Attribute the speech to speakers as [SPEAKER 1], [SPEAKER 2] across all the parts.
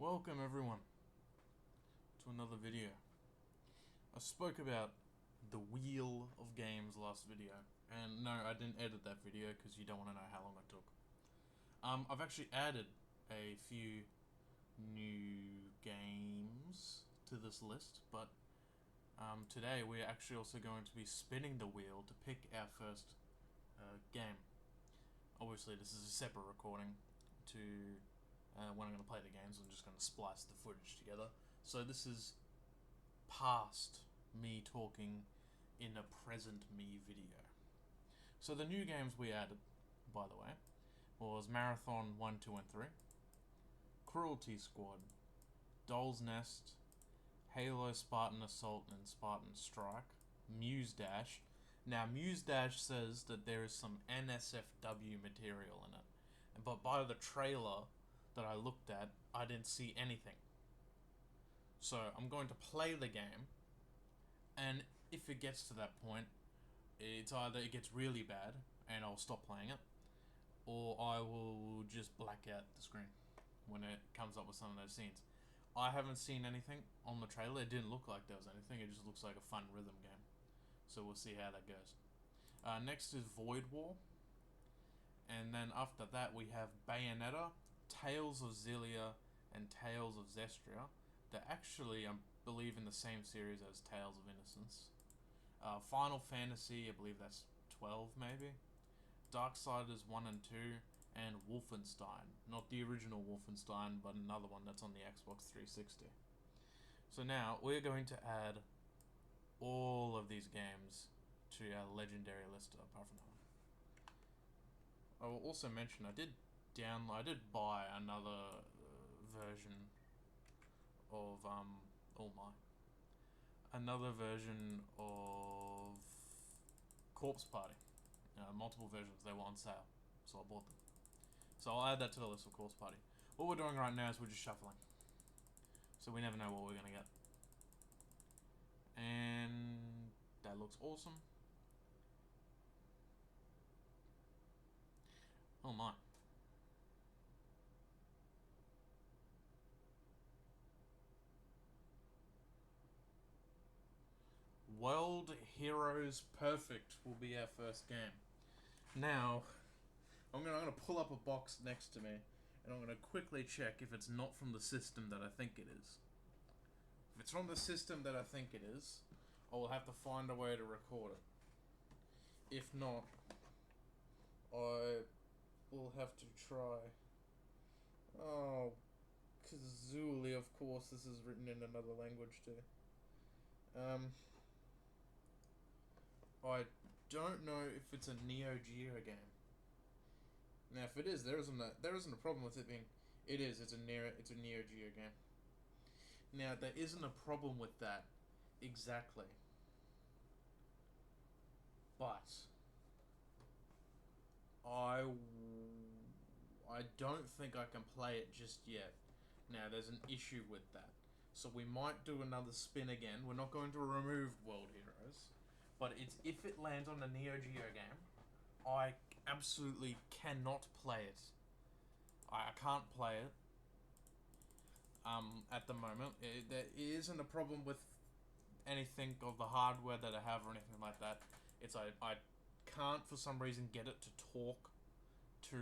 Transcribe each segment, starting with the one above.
[SPEAKER 1] Welcome everyone to another video. I spoke about the wheel of games last video, and no, I didn't edit that video because you don't want to know how long it took. I've actually added a few new games to this list, but today we're actually also going to be spinning the wheel to pick our first game. Obviously this is a separate recording to when I'm going to play the games. I'm just going to splice the footage together. So this is past me talking in a present me video. So the new games we added, by the way, was Marathon 1, 2, and 3, Cruelty Squad, Doll's Nest, Halo Spartan Assault and Spartan Strike, Muse Dash. Now Muse Dash says that there is some NSFW material in it, but by the trailer that I looked at, I didn't see anything. So I'm going to play the game, and if it gets to that point, it's either it gets really bad and I'll stop playing it, or I will just black out the screen when it comes up with some of those scenes. I haven't seen anything on the trailer. It didn't look like there was anything. It just looks like a fun rhythm game. So we'll see how that goes. Next is Void War. And then after that we have Bayonetta, Tales of Xillia, and Tales of Zestria. They're actually, I believe, in the same series as Tales of Innocence. Final Fantasy, I believe that's 12 maybe. Darksiders 1 and 2, and Wolfenstein. Not the original Wolfenstein, but another one that's on the Xbox 360. So now, we're going to add all of these games to our legendary list, apart from that one. I will also mention I did buy another version of another version of Corpse Party. Multiple versions. They were on sale, so I bought them. So I'll add that to the list of Corpse Party. What we're doing right now is we're just shuffling, so we never know what we're gonna get. And that looks awesome. Oh my. World Heroes Perfect will be our first game. Now, I'm gonna pull up a box next to me, and I'm gonna quickly check if it's not from the system that I think it is. If it's from the system that I think it is, I will have to find a way to record it. If not, I will have to try. Oh, Kazooie, of course, this is written in another language too. I don't know if it's a Neo Geo game. Now, if it is, there isn't a problem with it being. It is. It's a Neo Geo game. Now, there isn't a problem with that exactly, but I don't think I can play it just yet. Now, there's an issue with that, so we might do another spin again. We're not going to remove World Heroes, but it's if it lands on a Neo Geo game, I absolutely cannot play it. I can't play it. At the moment, there isn't a problem with anything of the hardware that I have or anything like that. It's I can't for some reason get it to talk to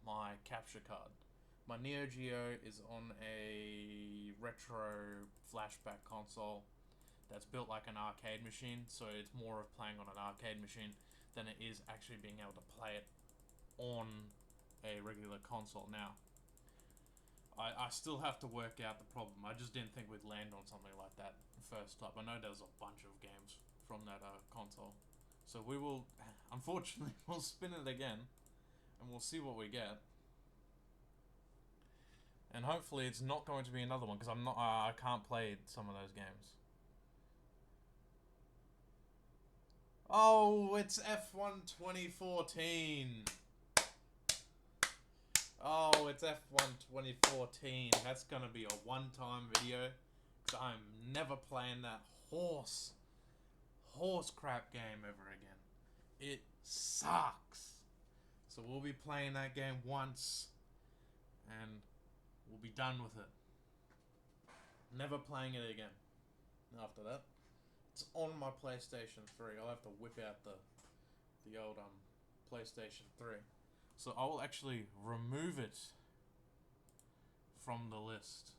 [SPEAKER 1] my capture card. My Neo Geo is on a retro flashback console that's built like an arcade machine, so it's more of playing on an arcade machine than it is actually being able to play it on a regular console. Now, I still have to work out the problem. I just didn't think we'd land on something like that first up. I know there's a bunch of games from that console. So we will, unfortunately, we'll spin it again, and we'll see what we get. And hopefully it's not going to be another one, because I can't play some of those games. Oh, it's F1 2014. Oh, it's F1 2014. That's gonna be a one-time video, because I'm never playing that horse crap game ever again. It sucks. So we'll be playing that game once, and we'll be done with it. Never playing it again. After that, it's on my PlayStation 3. I'll have to whip out the old PlayStation 3. So I will actually remove it from the list.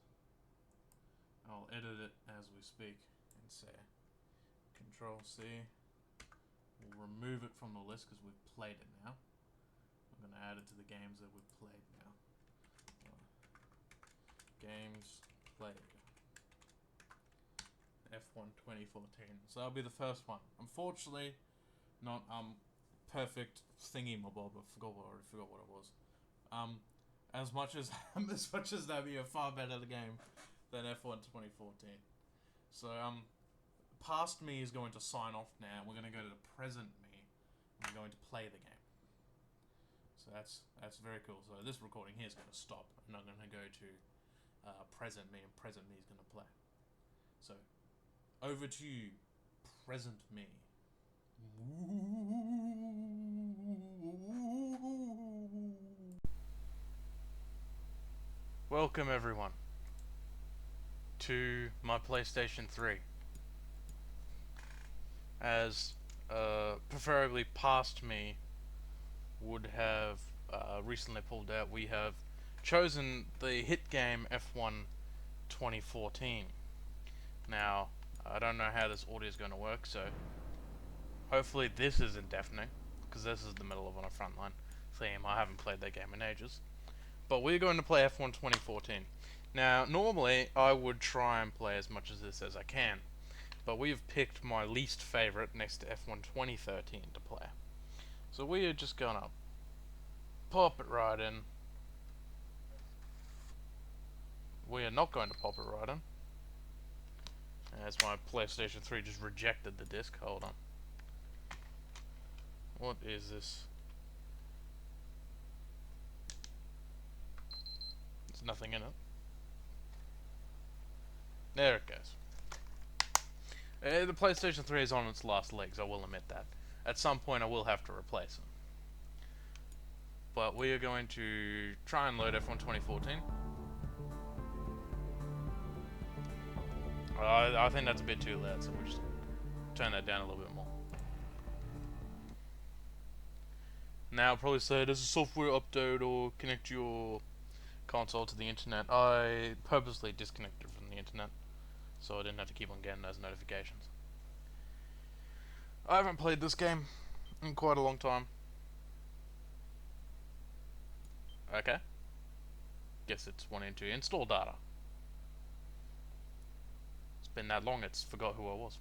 [SPEAKER 1] I'll edit it as we speak and say Control C. We'll remove it from the list because we've played it now. I'm going to add it to the games that we've played now. Games played. F1 2014. So that'll be the first one. Unfortunately, not perfect thingy my bob. I already forgot what it was. As much as that'd be a far better game than F1 2014. So past me is going to sign off now. We're going to go to the present me. We're going to play the game. So that's very cool. So this recording here is going to stop, and I'm going to go to present me, and present me is going to play. So over to you, present me. Welcome everyone to my PlayStation 3. As preferably past me would have recently pulled out, we have chosen the hit game F1 2014. Now, I don't know how this audio is going to work, so hopefully this isn't deafening, because this is the middle of on a frontline theme. I haven't played that game in ages. But we're going to play F1 2014. Now, normally I would try and play as much of this as I can, but we've picked my least favourite next to F1 2013 to play. So we are just gonna pop it right in. We are not going to pop it right in, as my PlayStation 3 just rejected the disc. Hold on. What is this? There's nothing in it. There it goes. The PlayStation 3 is on its last legs, I will admit that. At some point I will have to replace it. But we are going to try and load F1 2014. I think that's a bit too loud, so we'll just turn that down a little bit more. Now, I'll probably say, does a software update or connect your console to the internet? I purposely disconnected from the internet, so I didn't have to keep on getting those notifications. I haven't played this game in quite a long time. Okay. Guess it's wanting to install data. It's been that long, it's forgot who I was.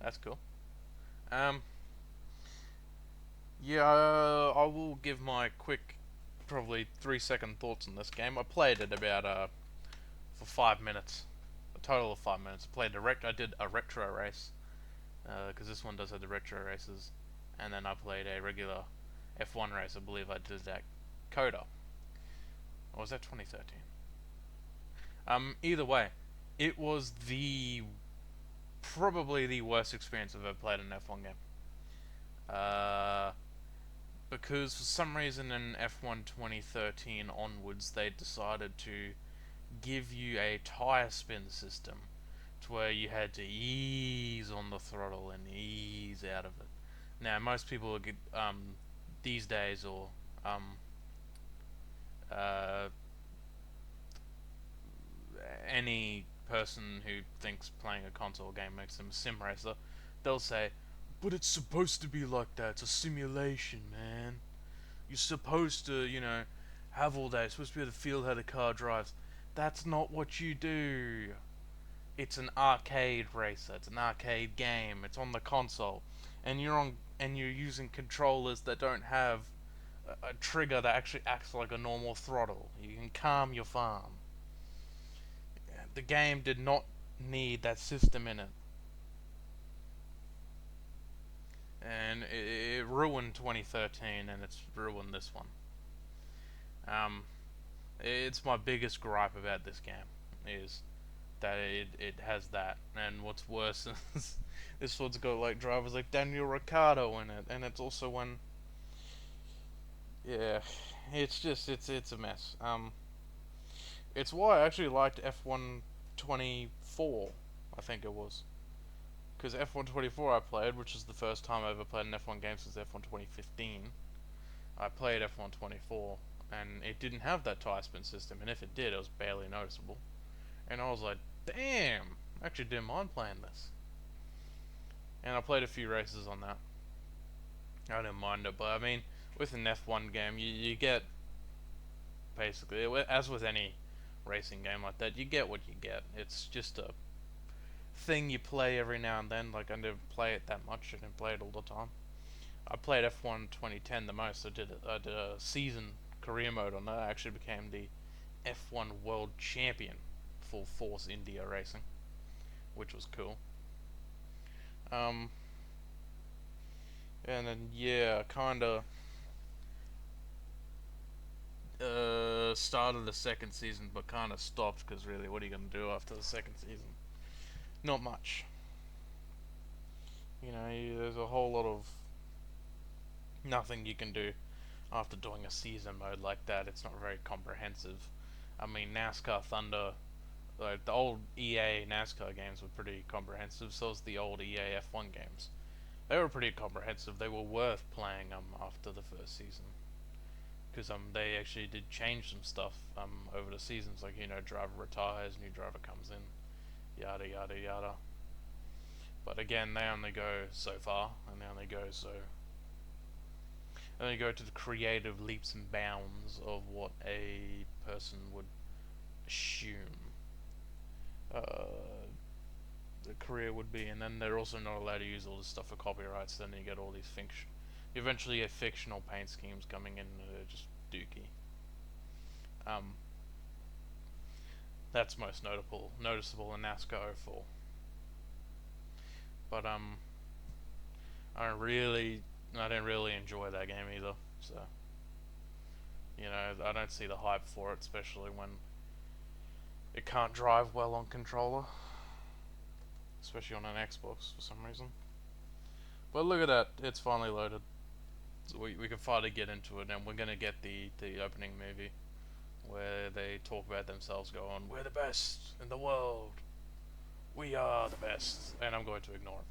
[SPEAKER 1] That's cool. Yeah, I will give my quick, probably 3-second thoughts on this game. I played it about for 5 minutes, a total of 5 minutes. I did a retro race, because this one does have the retro races, and then I played a regular F1 race. I believe I did that Coda, or was that 2013? Either way, it was probably the worst experience I've ever played in an F1 game. Because for some reason in F1 2013 onwards, they decided to give you a tyre spin system to where you had to ease on the throttle and ease out of it. Now, most people these days, or any person who thinks playing a console game makes them a sim racer, they'll say, but it's supposed to be like that, it's a simulation, man. You're supposed to, have all that, you're supposed to be able to feel how the car drives. That's not what you do. It's an arcade racer, it's an arcade game, it's on the console, and you're using controllers that don't have a trigger that actually acts like a normal throttle. You can calm your farm. The game did not need that system in it. And it ruined 2013, and it's ruined this one. It's my biggest gripe about this game, is that it has that. And what's worse is this one's got like drivers like Daniel Ricciardo in it, and it's also when, yeah, it's a mess. It's why I actually liked F124, I think it was. Because F124 I played, which is the first time I ever played an F1 game since F1 2015. I played F1 24, and it didn't have that tire spin system, and if it did, it was barely noticeable. And I was like, damn, I actually didn't mind playing this. And I played a few races on that. I didn't mind it, but I mean, with an F1 game, you get basically, as with any racing game like that, you get what you get. It's just a thing you play every now and then. Like, I didn't play it that much, I didn't play it all the time. I played F1 2010 the most. I did a season career mode on that. I actually became the F1 World Champion for Force India Racing, which was cool. Um, and then yeah, kinda started the second season, but kind of stopped because really, what are you gonna do after the second season? Not much. You know, there's a whole lot of nothing you can do after doing a season mode like that. It's not very comprehensive. I mean, NASCAR Thunder, like the old EA NASCAR games were pretty comprehensive. So was the old EA F1 games. They were pretty comprehensive. They were worth playing after the first season, because they actually did change some stuff over the seasons. Like, you know, driver retires, new driver comes in, yada yada yada. But again, they only go so far, and they only go to the creative leaps and bounds of what a person would assume the career would be, and then they're also not allowed to use all this stuff for copyrights. So then you get all these you eventually get fictional paint schemes coming in that are just dookie. That's most noticeable in NASCAR 04. But I didn't really enjoy that game either. So, you know, I don't see the hype for it, especially when it can't drive well on controller, especially on an Xbox for some reason. But look at that, it's finally loaded. So we can finally get into it, and we're gonna get the opening movie where they talk about themselves, going, "We're the best in the world. We are the best," and I'm going to ignore it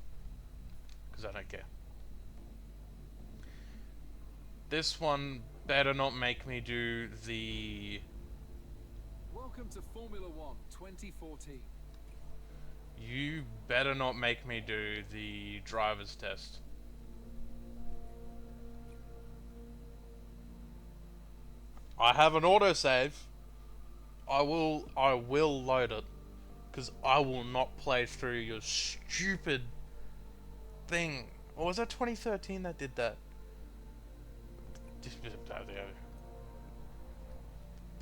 [SPEAKER 1] because I don't care. This one better not make me do the.
[SPEAKER 2] Welcome to Formula One 2014.
[SPEAKER 1] You better not make me do the driver's test. I have an autosave. I will load it, because I will not play through your stupid thing. Or was that 2013 that did that?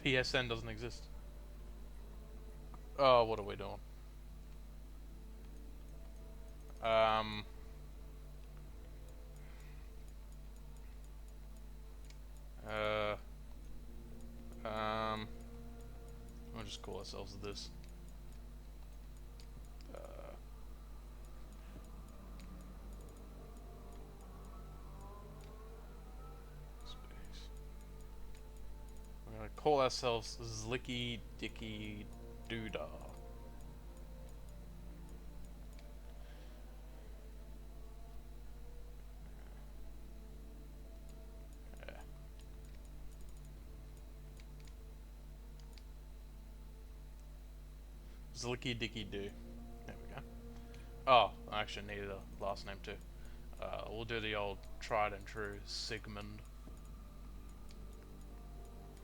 [SPEAKER 1] PSN doesn't exist. Oh, what are we doing? Um. Uh. We'll just call ourselves this. Space. We're gonna call ourselves Zlicky Dicky Doodah. Yeah. Zlicky Dicky Doo. There we go. Oh, I actually needed a last name too. We'll do the old tried and true Sigmund.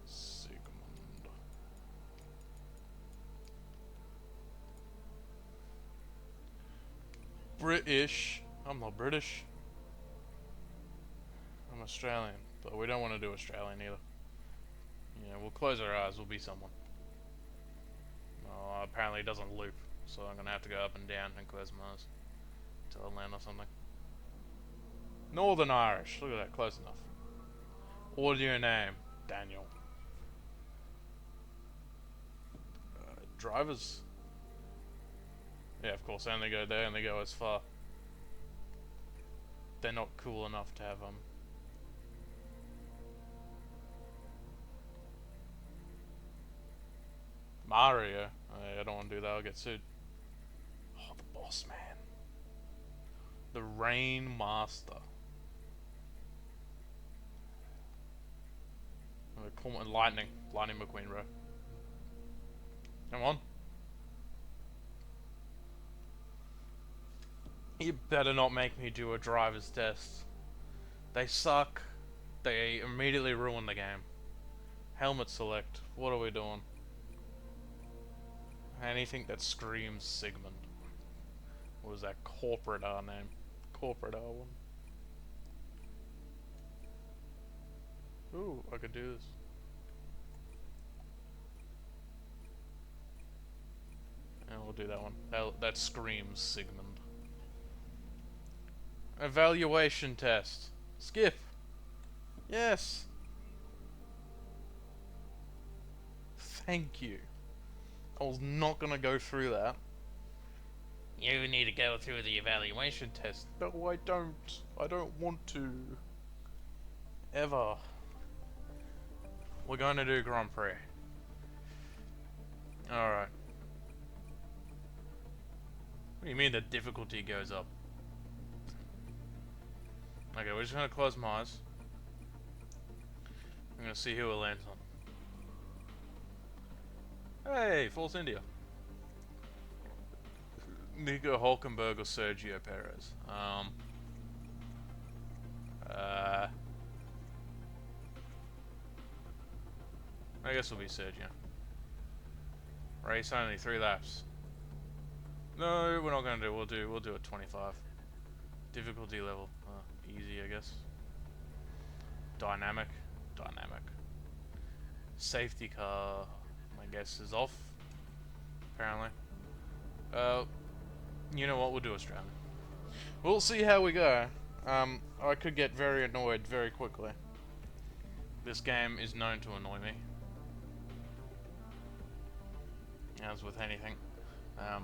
[SPEAKER 1] Sigmund. British. I'm not British. I'm Australian, but we don't want to do Australian either. You know, we'll close our eyes. We'll be someone. Oh, apparently it doesn't loop, so I'm gonna have to go up and down and close my eyes until I land on something. Northern Irish. Look at that, close enough. What's your name? Daniel. Drivers. Yeah, of course. They only go as far. They're not cool enough to have Mario. I don't want to do that. I'll get sued. Oh, the boss man. The Rain Master. Lightning. Lightning McQueen, bro. Come on. You better not make me do a driver's test. They suck. They immediately ruin the game. Helmet select. What are we doing? Anything that screams Sigmund. What was that corporate R name? Corporate R1. Ooh, I could do this. And we'll do that one. That screams Sigmund. Evaluation test. Skip. Yes. Thank you. I was not gonna go through that. You need to go through the evaluation test. No, I don't. I don't want to. Ever. We're going to do Grand Prix. Alright. What do you mean the difficulty goes up? Okay, we're just gonna close my eyes. I'm gonna see who it lands on. Hey, Force India. Nico Hulkenberg or Sergio Perez? I guess it'll be Sergio. Race only 3 laps. No, we're not gonna do. We'll do a 25. Difficulty level. Easy, I guess. Dynamic. Safety car, I guess, is off. Apparently. You know what? We'll do Australian. We'll see how we go. I could get very annoyed very quickly. This game is known to annoy me. As with anything. I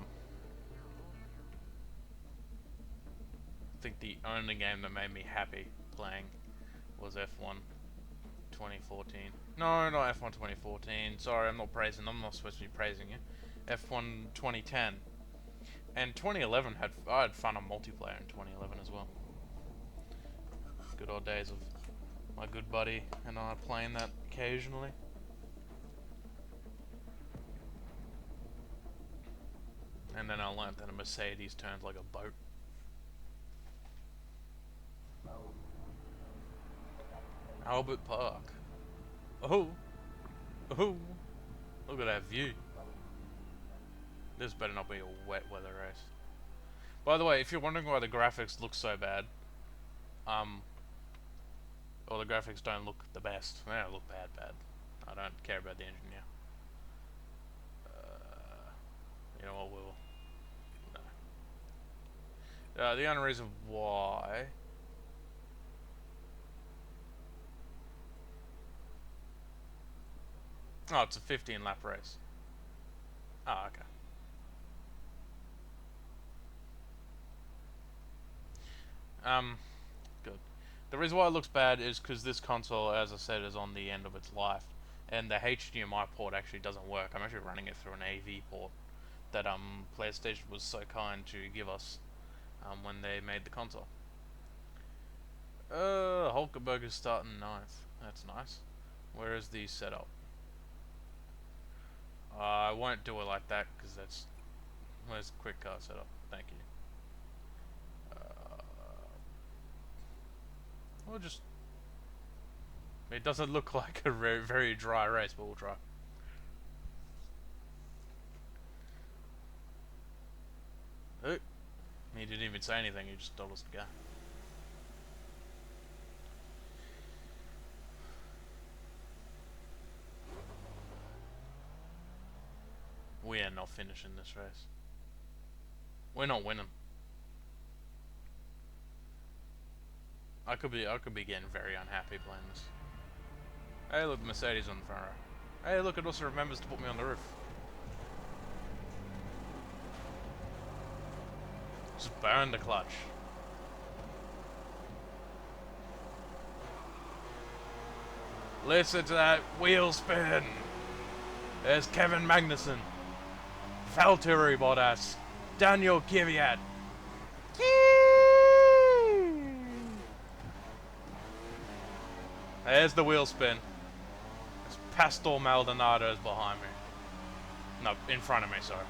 [SPEAKER 1] think the only game that made me happy playing was F1 2014. No, not F1 2014. Sorry, I'm not supposed to be praising you. F1 2010. And 2011 I had fun on multiplayer in 2011 as well. Good old days of my good buddy and I playing that occasionally. And then I learnt that a Mercedes turns like a boat. Albert Park. Oh! Look at that view. This better not be a wet weather race. By the way, if you're wondering why the graphics look so bad, or the graphics don't look the best. They don't look bad. I don't care about the engine now. You know what, we'll... No. The only reason why... Oh, it's a 15 lap race. Oh, okay. Good. The reason why it looks bad is because this console, as I said, is on the end of its life. And the HDMI port actually doesn't work. I'm actually running it through an AV port that PlayStation was so kind to give us when they made the console. Hulkenberg is starting 9th. That's nice. Where is the setup? I won't do it like that because that's... Where's quick car setup? Thank you. We'll just... It doesn't look like a very dry race, but we'll try. Oh, he didn't even say anything, he just told us to go. We are not finishing this race. We're not winning. I could be getting very unhappy playing this. Hey, look, Mercedes on the front row. Hey, look, it also remembers to put me on the roof. Just burn the clutch. Listen to that wheel spin. There's Kevin Magnussen. Valtteri Bottas. Daniel Kvyat. There's the wheel spin. There's Pastor Maldonado's behind me. No, in front of me, sorry.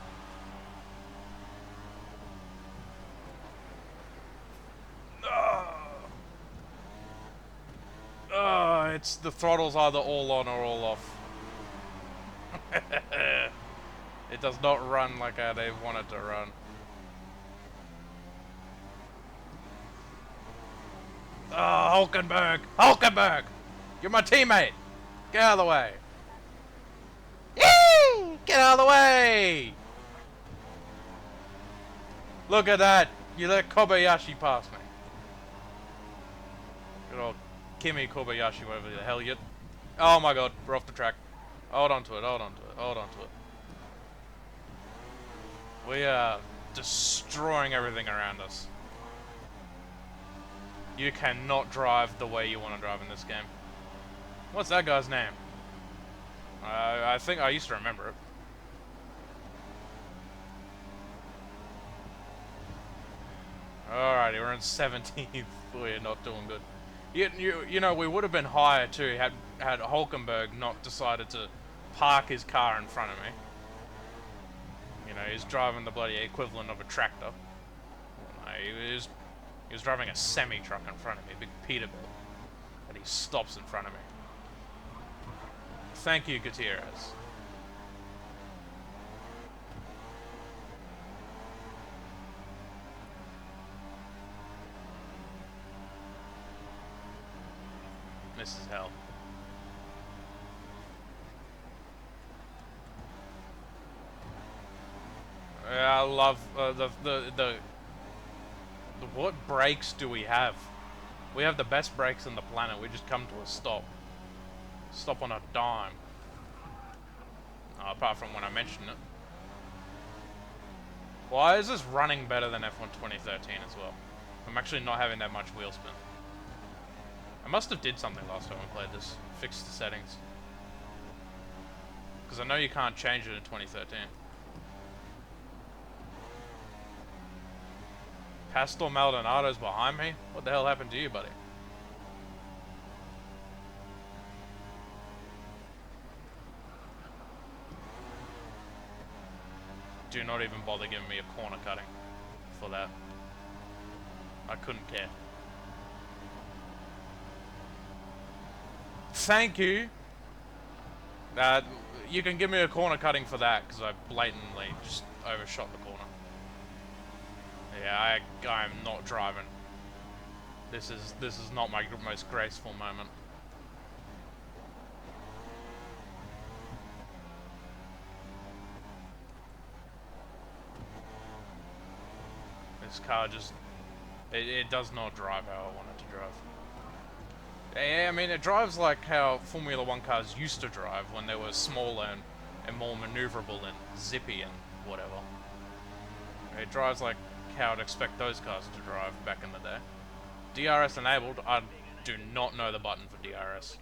[SPEAKER 1] It's the throttle's either all on or all off. It does not run like they want it to run. Oh, Hulkenberg! Hulkenberg! You're my teammate! Get out of the way! Yee! Get out of the way! Look at that! You let Kobayashi pass me. Good old Kimi Kobayashi, whatever the hell you... Oh my god, we're off the track. Hold on to it, hold on to it, hold on to it. We are destroying everything around us. You cannot drive the way you want to drive in this game. What's that guy's name? I think I used to remember it. Alrighty, we're in 17th. We're not doing good. You know, we would have been higher too had Hulkenberg not decided to park his car in front of me. You know, he's driving the bloody equivalent of a tractor. He was driving a semi-truck in front of me, a big Peterbilt, and he stops in front of me. Thank you, Gutierrez. This is hell. I love the what brakes do we have? We have the best brakes on the planet. We just come to a stop. Stop on a dime. Apart from when I mentioned it. Why is this running better than F1 2013 as well? I'm actually not having that much wheel spin. I must have did something last time I played this. Fixed the settings. Because I know you can't change it in 2013. Pastor Maldonado's behind me? What the hell happened to you, buddy? Do not even bother giving me a corner cutting for that. I couldn't care. Thank you. You can give me a corner cutting for that, because I blatantly just overshot the corner. Yeah, I'm not driving. This is not my most graceful moment. This car just... It does not drive how I want it to drive. Yeah, I mean, it drives like how Formula 1 cars used to drive when they were smaller and more maneuverable and zippy and whatever. It drives like how I'd expect those cars to drive back in the day. DRS enabled, I do not know the button for DRS.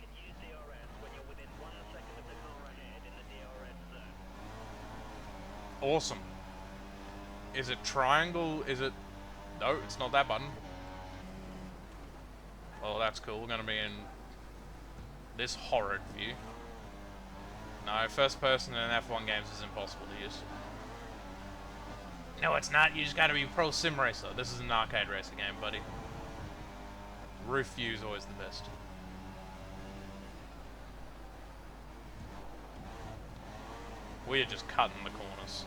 [SPEAKER 1] Awesome. Is it triangle? Is it... No, it's not that button. Oh, that's cool. We're going to be in this horrid view. No, first person in F1 games is impossible to use. No, it's not. You just got to be pro sim racer. This is an arcade racing game, buddy. Roof view is always the best. We are just cutting the corners.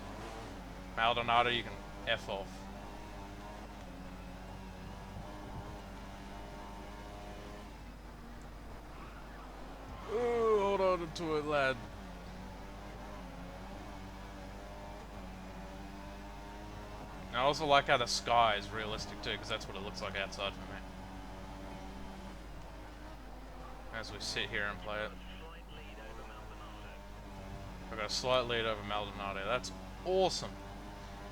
[SPEAKER 1] Maldonado, you can F off. Ooh, hold on to it, lad. I also like how the sky is realistic too, because that's what it looks like outside for me. As we sit here and play it. I've got a slight lead over Maldonado. That's awesome.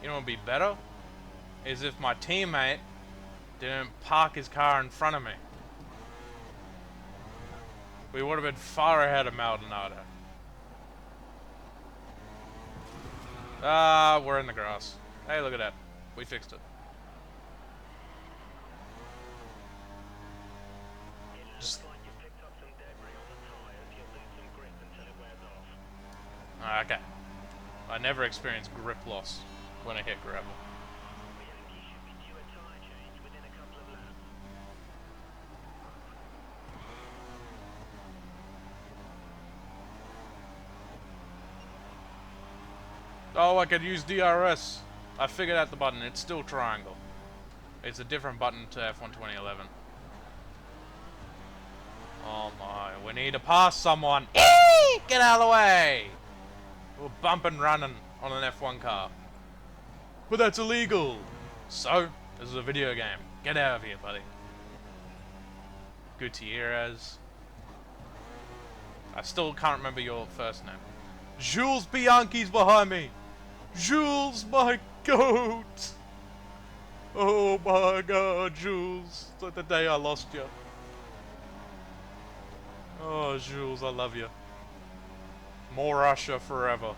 [SPEAKER 1] You know what would be better? Is if my teammate didn't park his car in front of me. We would have been far ahead of Maldonado.
[SPEAKER 3] Ah, we're in the grass. Hey, look at that. We fixed it. Just... Okay. I never experience grip loss when I hit gravel. Oh, I could use DRS. I figured out the button. It's still triangle. It's a different button to F1 2011. Oh my, we need to pass someone. Eee! Get out of the way! We're bumping running on an F1 car. But that's illegal! So, this is a video game. Get out of here, buddy. Gutierrez. I still can't remember your first name. Jules Bianchi's behind me! Jules, my goat! Oh my god, Jules. It's like the day I lost you. Oh, Jules, I love you. More Russia forever.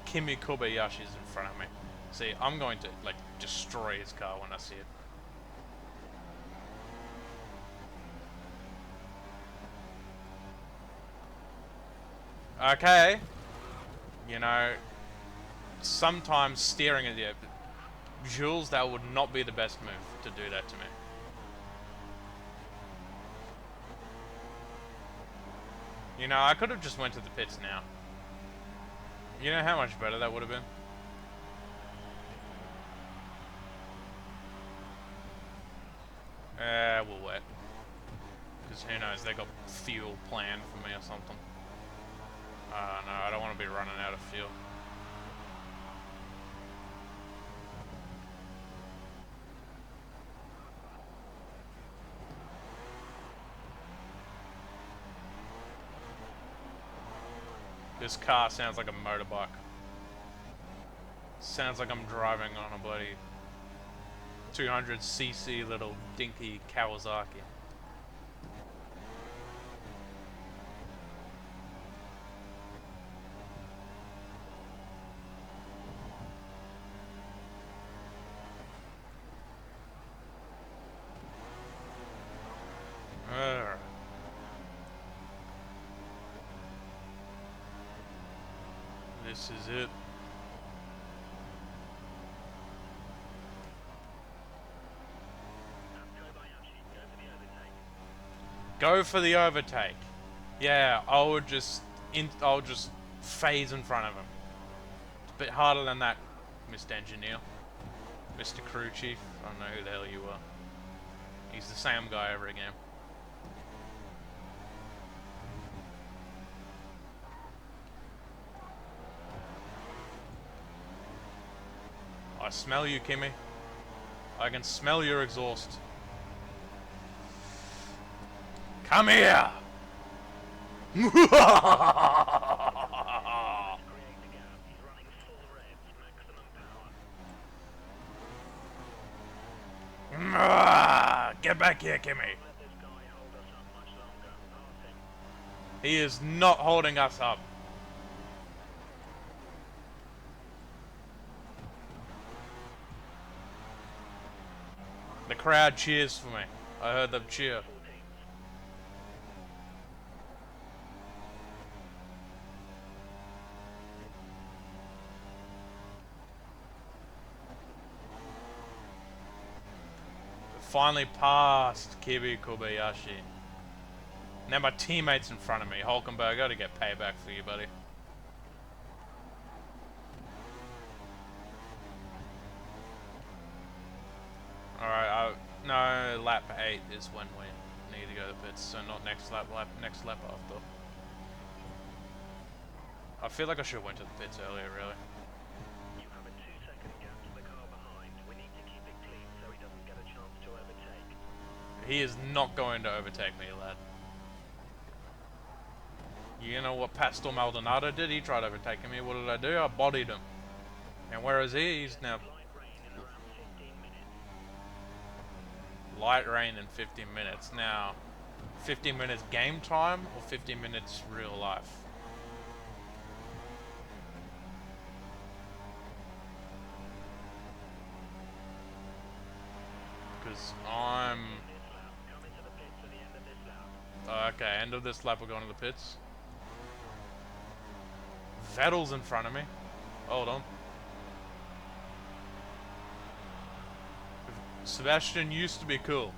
[SPEAKER 3] Kimi Kobayashi's in front of me. See, I'm going to, like, destroy his car when I see it. Okay. You know, sometimes steering at the... Jules, that would not be the best move to do that to me. You know, I could have just went to the pits now. You know how much better that would have been? We'll wait. Because who knows, they got fuel planned for me or something. No, I don't want to be running out of fuel. This car sounds like a motorbike. Sounds like I'm driving on a bloody 200cc little dinky Kawasaki. This is it. Go for the overtake. Yeah, I'll just phase in front of him. It's a bit harder than that, Mr. Engineer. Mr. Crew Chief. I don't know who the hell you are. He's the same guy every game. I smell you, Kimmy. I can smell your exhaust. Come here! Get back here, Kimmy. He is not holding us up. The crowd cheers for me. I heard them cheer. Finally passed Kimi Kobayashi. Now my teammate's in front of me. Hulkenberg, I gotta get payback for you, buddy. Alright, no, lap 8 is when we need to go to the pits, so not next lap, next lap after. I feel like I should have went to the pits earlier, really.
[SPEAKER 4] You have a 2-second gap to the car behind. We need to keep it clean so he doesn't get a chance to overtake.
[SPEAKER 3] He is not going to overtake me, lad. You know what Pastor Maldonado did? He tried overtaking me. What did I do? I bodied him. And where is he? He's now... Light rain in 15 minutes. Now, 15 minutes game time or 15 minutes real life? Because I'm... Oh, okay, end of this lap we're going to the pits. Vettel's in front of me. Hold on. Sebastian used to be cool.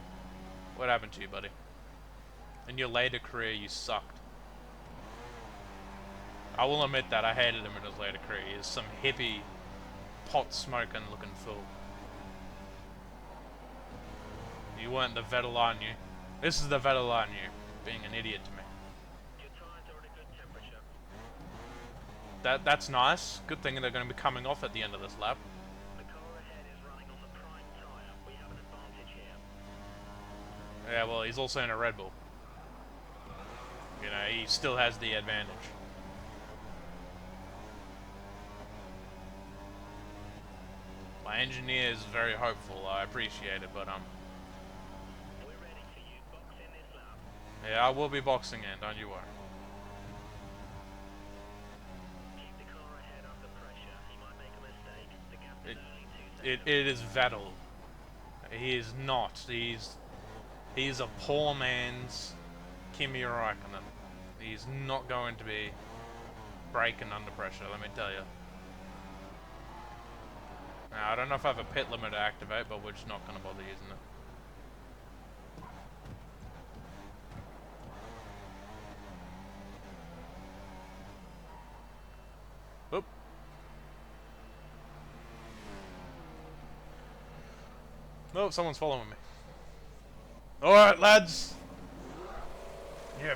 [SPEAKER 3] What happened to you, buddy? In your later career, you sucked. I will admit that, I hated him in his later career. He is some hippie, pot-smoking looking fool. You weren't the Vettel I knew. This is the Vettel I knew, being an idiot to me.
[SPEAKER 4] Your tires are at a good temperature.
[SPEAKER 3] That's nice. Good thing they're going to be coming off at the end of this lap.
[SPEAKER 4] The car ahead is running on the prime tire. We have an advantage here.
[SPEAKER 3] Yeah, well, he's also in a Red Bull. You know, he still has the advantage. My engineer is very hopeful. I appreciate it, but
[SPEAKER 4] We're ready for you. Box in this lap.
[SPEAKER 3] yeah, I will be boxing in. Don't you worry.
[SPEAKER 4] Keep the car ahead under pressure. He might make a mistake. The gap is only 2
[SPEAKER 3] It
[SPEAKER 4] seconds.
[SPEAKER 3] is Vettel. He is not. He's a poor man's Kimi Räikkönen. He's not going to be braking under pressure, let me tell you. Now, I don't know if I have a pit limit to activate, but we're just not going to bother using it. Oop. Oh, someone's following me. Alright, lads. Yeah.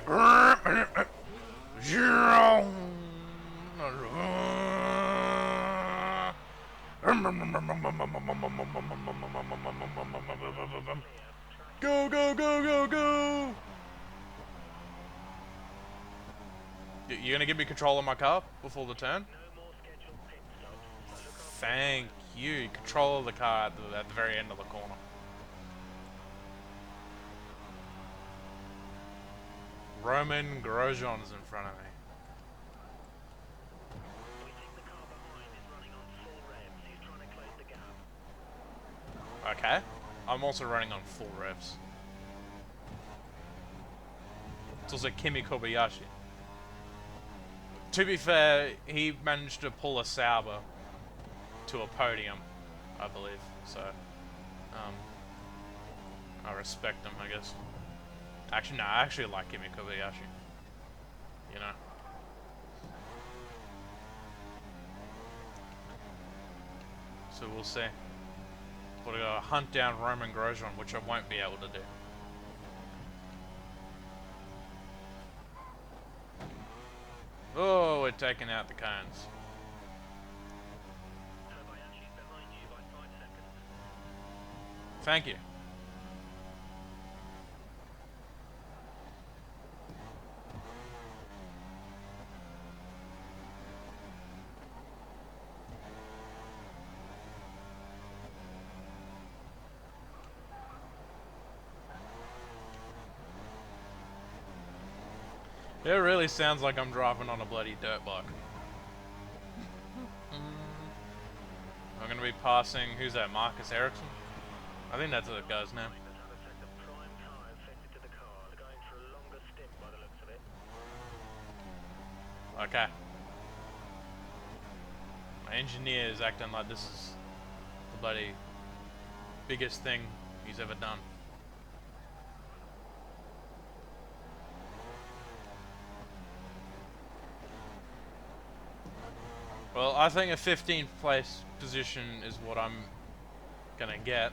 [SPEAKER 3] Zero. Go, go, go, go, go! You gonna give me control of my car before the turn?
[SPEAKER 4] No more scheduled pit stops. So look after
[SPEAKER 3] Thank you. Control of the car at the very end of the corner. Roman Grosjean's in front of me.
[SPEAKER 4] We think the car behind is running on full revs. He's trying to close the gap.
[SPEAKER 3] Okay. I'm also running on full revs. It's also Kimi Kobayashi. To be fair, he managed to pull a Sauber to a podium, I believe. So, I respect him, I guess. Actually, no, I actually like Kimi Kobayashi. You know. So we'll see. Gotta go hunt down Roman Grosjean, which I won't be able to do. Oh, we're taking out the cones.
[SPEAKER 4] Kobayashi's behind you by 5 seconds.
[SPEAKER 3] Thank you. It really sounds like I'm driving on a bloody dirt bike. I'm gonna be passing, who's that, Marcus Ericsson? I think that's the guy's name.
[SPEAKER 4] Let's have a set of prime tires fitted to the car. They're going for a longer stint by the looks of it.
[SPEAKER 3] Okay. My engineer is acting like this is the bloody biggest thing he's ever done. Well, I think a 15th place position is what I'm gonna get.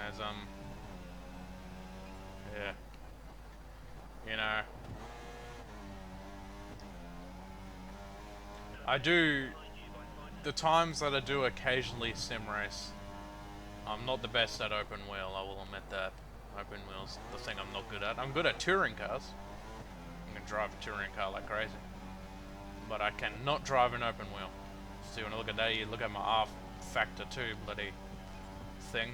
[SPEAKER 3] As, yeah. You know. I do, the times that I do occasionally sim race, I'm not the best at open wheel, I will admit that. Open wheel's the thing I'm not good at. I'm good at touring cars. I'm gonna drive a touring car like crazy. But I cannot drive an open wheel. See, when I look at that, you look at my R factor 2 bloody thing.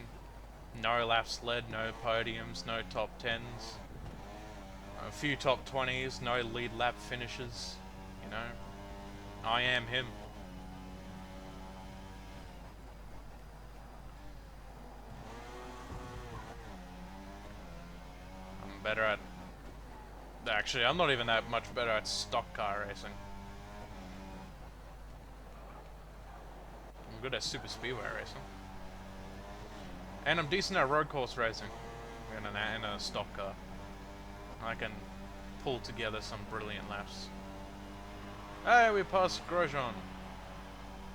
[SPEAKER 3] No laps led, no podiums, no top 10s. A few top 20s, no lead lap finishes. You know, I am him. I'm better at... Actually, I'm not even that much better at stock car racing. I'm good at super speedway racing. And I'm decent at road course racing. In a stock car. I can pull together some brilliant laps. Hey, we passed Grosjean.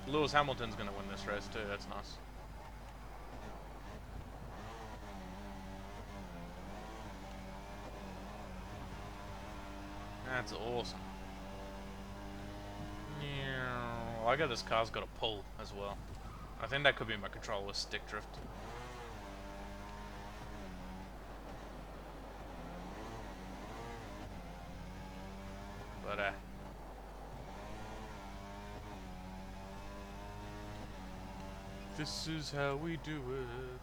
[SPEAKER 3] Lewis Hamilton's gonna win this race too, that's nice. That's awesome. Yeah, I like how this car's got a pull as well. I think that could be my control with stick drift. But this is how we do it.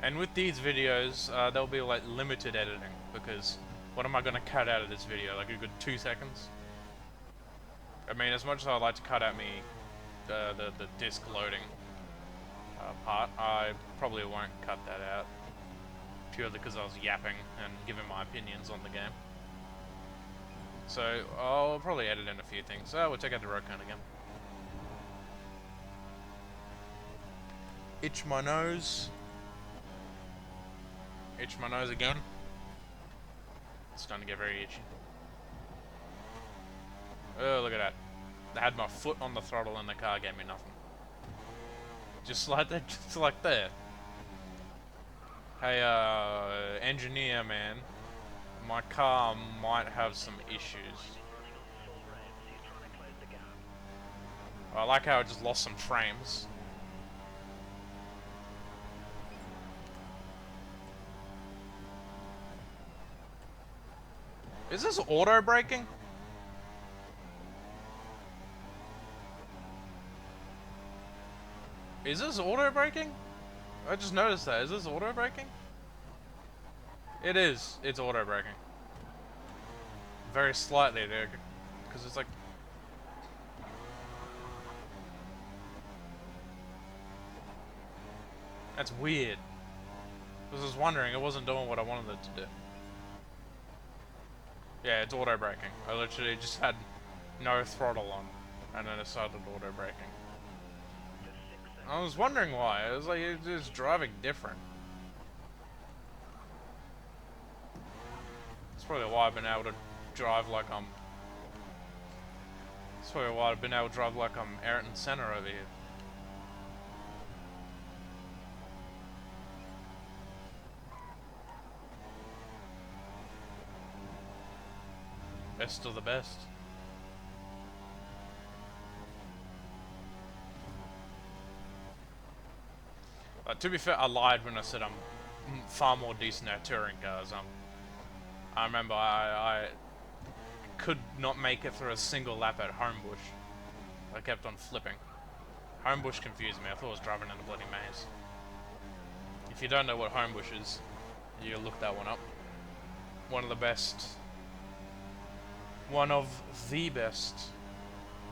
[SPEAKER 3] And with these videos, there'll be like limited editing, because what am I going to cut out of this video? Like a good 2 seconds? I mean, as much as I'd like to cut out the disc loading part, I probably won't cut that out. Purely because I was yapping and giving my opinions on the game. So, I'll probably edit in a few things. We'll check out the road cone again. Itch my nose. Itch my nose again. It's starting to get very itchy. Oh, look at that. I had my foot on the throttle and the car gave me nothing. Just like that, just like that. Hey, engineer man. My car might have some issues. I like how I just lost some frames. Is this auto braking? Is this auto braking? I just noticed that. Is this auto braking? It is. It's auto braking. Very slightly there, because it's like... That's weird. I was just wondering, it wasn't doing what I wanted it to do. Yeah, it's auto braking. I literally just had no throttle on, and then it started auto braking. I was wondering why. I was like, it's just driving different. That's probably why I've been able to drive like I'm... That's probably why I've been able to drive like I'm Ayrton Senna over here. Best of the best. To be fair, I lied when I said I'm far more decent at touring cars. I remember I could not make it through a single lap at Homebush. I kept on flipping. Homebush confused me. I thought I was driving in a bloody maze. If you don't know what Homebush is, you look that one up. One of the best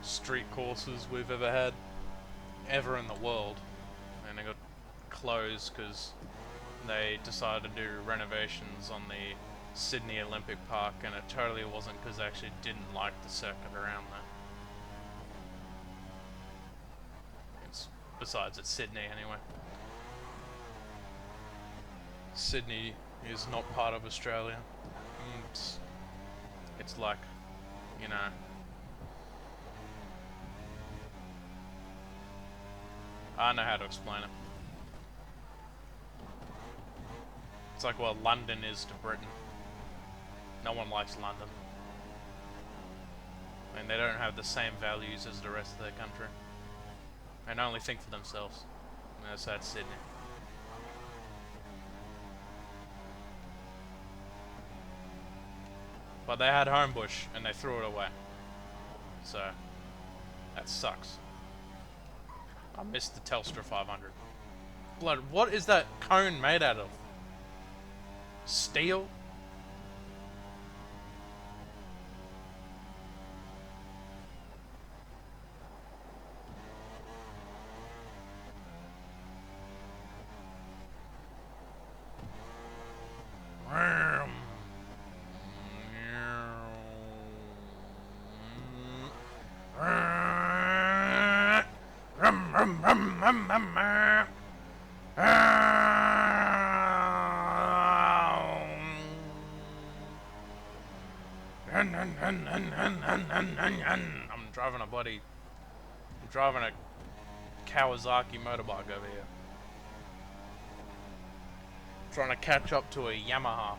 [SPEAKER 3] street courses we've ever had, ever in the world, and it got closed because they decided to do renovations on the Sydney Olympic Park, and it totally wasn't because they actually didn't like the circuit around there. Besides, it's Sydney anyway. Sydney is not part of Australia. It's like, you know, I know how to explain it. It's like what London is to Britain. No one likes London. And they don't have the same values as the rest of their country. And only think for themselves. And that's Sydney. But they had Homebush and they threw it away. So, that sucks. I missed the Telstra 500. Blood, what is that cone made out of? Steel? I'm driving a bloody... I'm driving a Kawasaki motorbike over here. Trying to catch up to a Yamaha.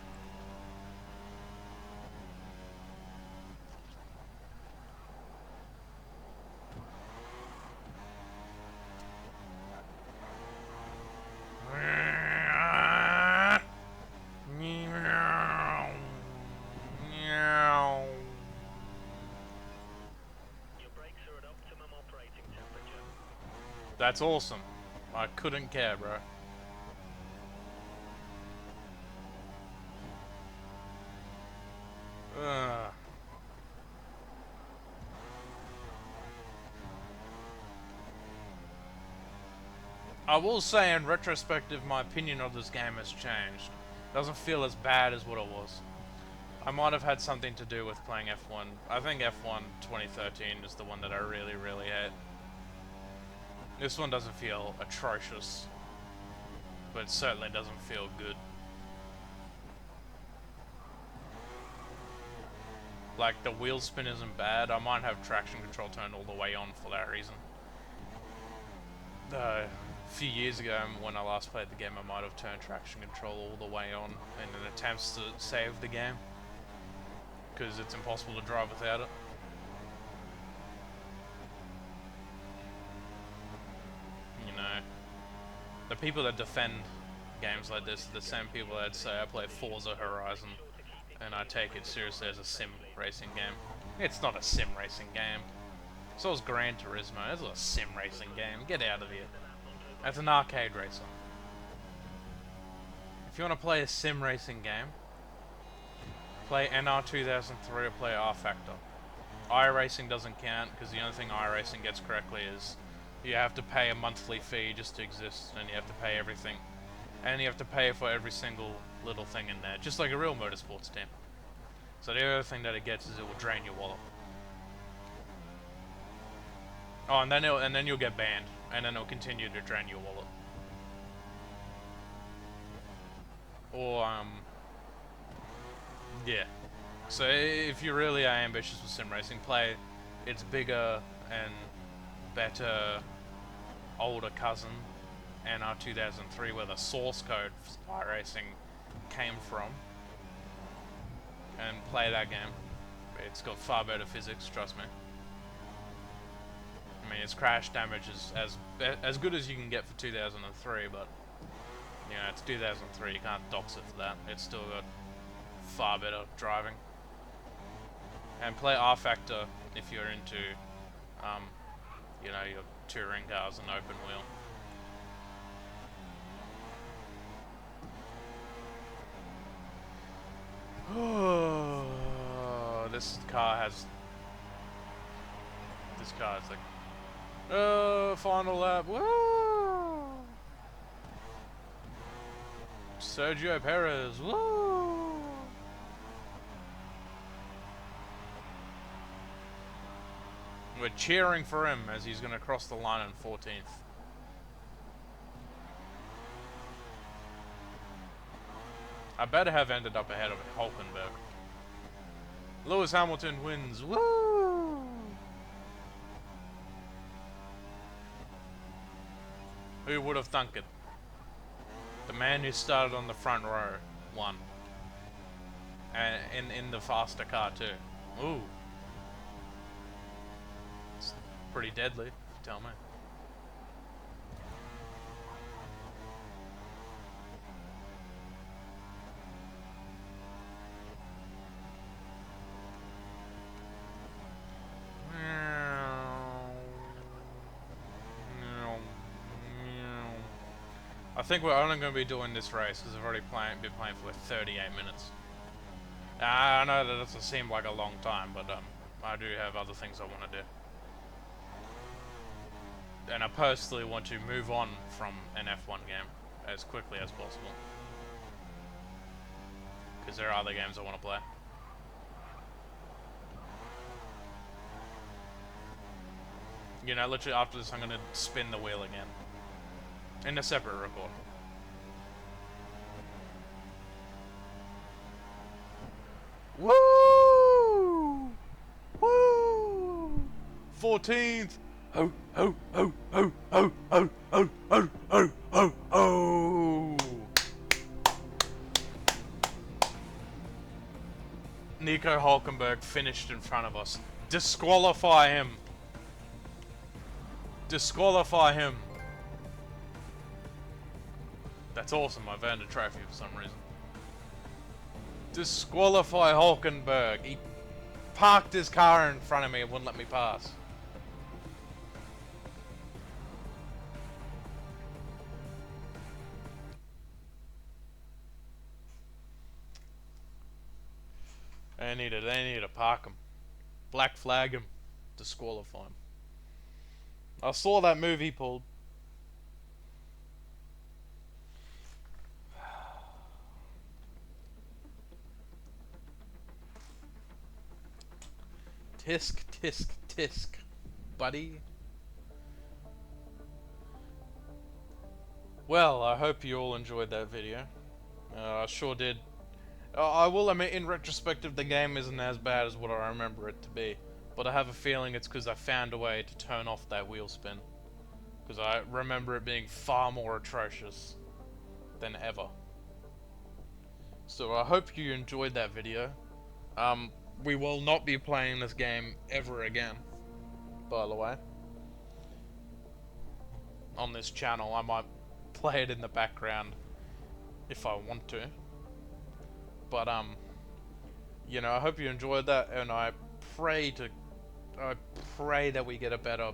[SPEAKER 3] That's awesome. I couldn't care, bro. I will say, in retrospective, my opinion of this game has changed. It doesn't feel as bad as what it was. I might have had something to do with playing F1. I think F1 2013 is the one that I really, really hate. This one doesn't feel atrocious, but it certainly doesn't feel good. Like, the wheel spin isn't bad. I might have traction control turned all the way on for that reason. A few years ago, when I last played the game, I might have turned traction control all the way on in an attempt to save the game, because it's impossible to drive without it. You know, the people that defend games like this are the same people that say I play Forza Horizon and I take it seriously as a sim racing game. It's not a sim racing game. So is Gran Turismo. It's a sim racing game. Get out of here. That's an arcade racer. If you want to play a sim racing game, play NR 2003 or play R Factor. iRacing doesn't count because the only thing iRacing gets correctly is you have to pay a monthly fee just to exist, and you have to pay everything. And you have to pay for every single little thing in there, just like a real motorsports team. So the other thing that it gets is it will drain your wallet. Oh, and then you'll get banned, and then it'll continue to drain your wallet. Or yeah. So if you really are ambitious with sim racing, play its bigger and better older cousin, NR 2003, where the source code for iRacing came from, and play that game. It's got far better physics, trust me. I mean, its crash damage is as good as you can get for 2003, but you know, it's 2003, you can't dox it for that. It's still got far better driving. And play R Factor if you're into, you know, your touring cars and open wheel. Oh, this car is like, oh, final lap, woo! Sergio Perez, woo! We're cheering for him as he's going to cross the line in 14th. I better have ended up ahead of Hulkenberg. Lewis Hamilton wins. Woo! Who would have thunk it? The man who started on the front row won. And in the faster car too. Ooh. It's pretty deadly, if you tell me. I think we're only going to be doing this race because I've already been playing for like 38 minutes. I know that doesn't seem like a long time, but I do have other things I want to do. And I personally want to move on from an F1 game as quickly as possible. Because there are other games I want to play. You know, literally after this I'm going to spin the wheel again. In a separate record. Woo! Woo! 14th! Oh, oh, oh, oh, oh, oh, oh, oh, oh, oh, oh! Nico Hulkenberg finished in front of us. Disqualify him! Disqualify him! That's awesome, I've earned a trophy for some reason. Disqualify Hulkenberg. He parked his car in front of me and wouldn't let me pass. They need to park him. Black flag him. Disqualify him. I saw that move he pulled. Tisk, tisk, tisk, buddy. Well, I hope you all enjoyed that video. I sure did. I will admit, in retrospective, the game isn't as bad as what I remember it to be. But I have a feeling it's because I found a way to turn off that wheel spin. Because I remember it being far more atrocious than ever. So I hope you enjoyed that video. We will not be playing this game ever again, by the way. On this channel, I might play it in the background if I want to. But, you know, I hope you enjoyed that, and I pray that we get a better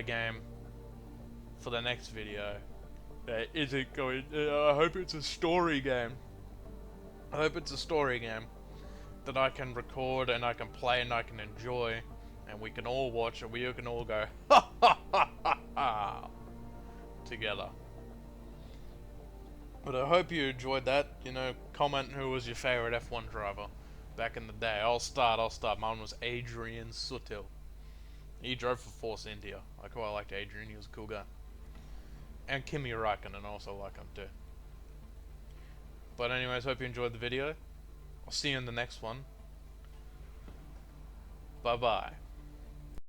[SPEAKER 3] game for the next video. That isn't going, I hope it's a story game. I hope it's a story game that I can record and I can play and I can enjoy, and we can all watch and we can all go ha ha ha ha ha together. But I hope you enjoyed that. You know, comment who was your favorite F1 driver back in the day. I'll start. Mine was Adrian Sutil. He drove for Force India. I quite liked Adrian. He was a cool guy. And Kimi Räikkönen, I also like him too. But anyways, hope you enjoyed the video. I'll see you in the next one. Bye bye.